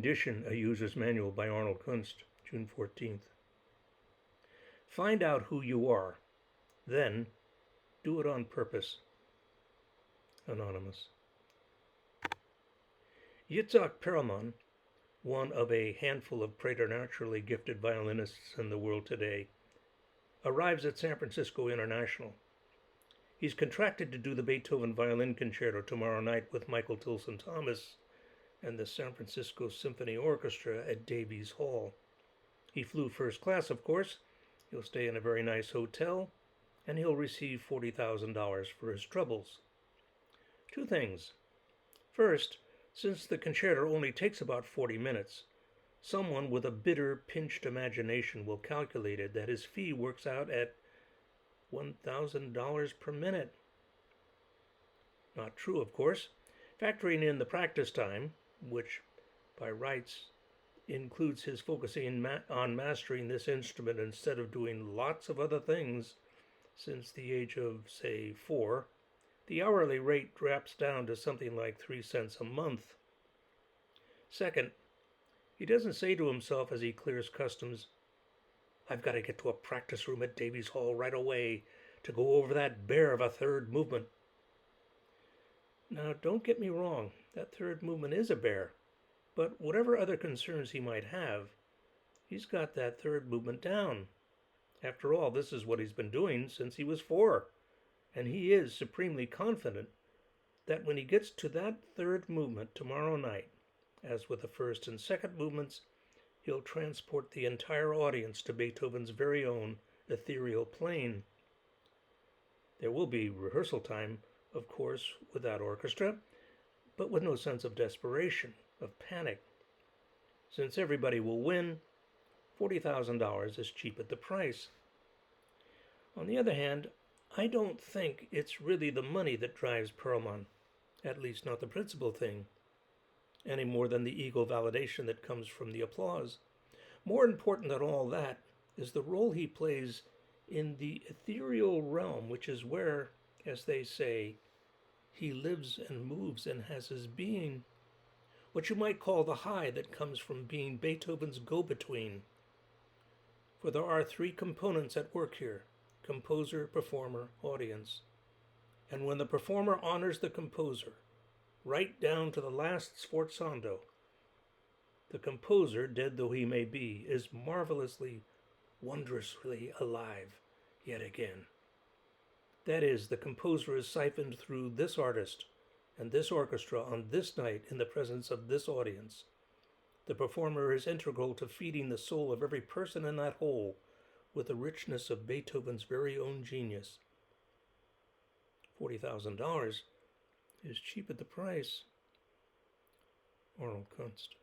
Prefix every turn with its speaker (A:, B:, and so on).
A: Edition, A User's Manual by Arnold Kunst, June 14th. Find out who you are, then do it on purpose. Anonymous. Yitzhak Perelman, one of a handful of preternaturally gifted violinists in the world today, arrives at San Francisco International. He's contracted to do the Beethoven Violin Concerto tomorrow night with Michael Tilson Thomas and the San Francisco Symphony Orchestra at Davies Hall. He flew first class, of course. He'll stay in a very nice hotel, and he'll receive $40,000 for his troubles. Two things. First, since the concerto only takes about 40 minutes, someone with a bitter, pinched imagination will calculate that his fee works out at $1,000 per minute. Not true, of course. Factoring in the practice time, which by rights includes his focusing on mastering this instrument instead of doing lots of other things since the age of, say, 4, the hourly rate drops down to something like 3 cents a month. Second, he doesn't say to himself as he clears customs, "I've got to get to a practice room at Davies Hall right away to go over that bear of a third movement." Now, don't get me wrong, that third movement is a bear, but whatever other concerns he might have, he's got that third movement down. After all, this is what he's been doing since he was 4, and he is supremely confident that when he gets to that third movement tomorrow night, as with the first and second movements, he'll transport the entire audience to Beethoven's very own ethereal plane. There will be rehearsal time, of course, without orchestra, but with no sense of desperation, of panic. Since everybody will win, $40,000 is cheap at the price. On the other hand, I don't think it's really the money that drives Perelman, at least not the principal thing, any more than the ego validation that comes from the applause. More important than all that is the role he plays in the ethereal realm, which is where, as they say, he lives and moves and has his being. What you might call the high that comes from being Beethoven's go-between. For there are 3 components at work here: composer, performer, audience. And when the performer honors the composer, right down to the last sforzando, the composer, dead though he may be, is marvelously, wondrously alive yet again. That is, the composer is siphoned through this artist and this orchestra on this night in the presence of this audience. The performer is integral to feeding the soul of every person in that whole with the richness of Beethoven's very own genius. $40,000 is cheap at the price. Arnold Kunst.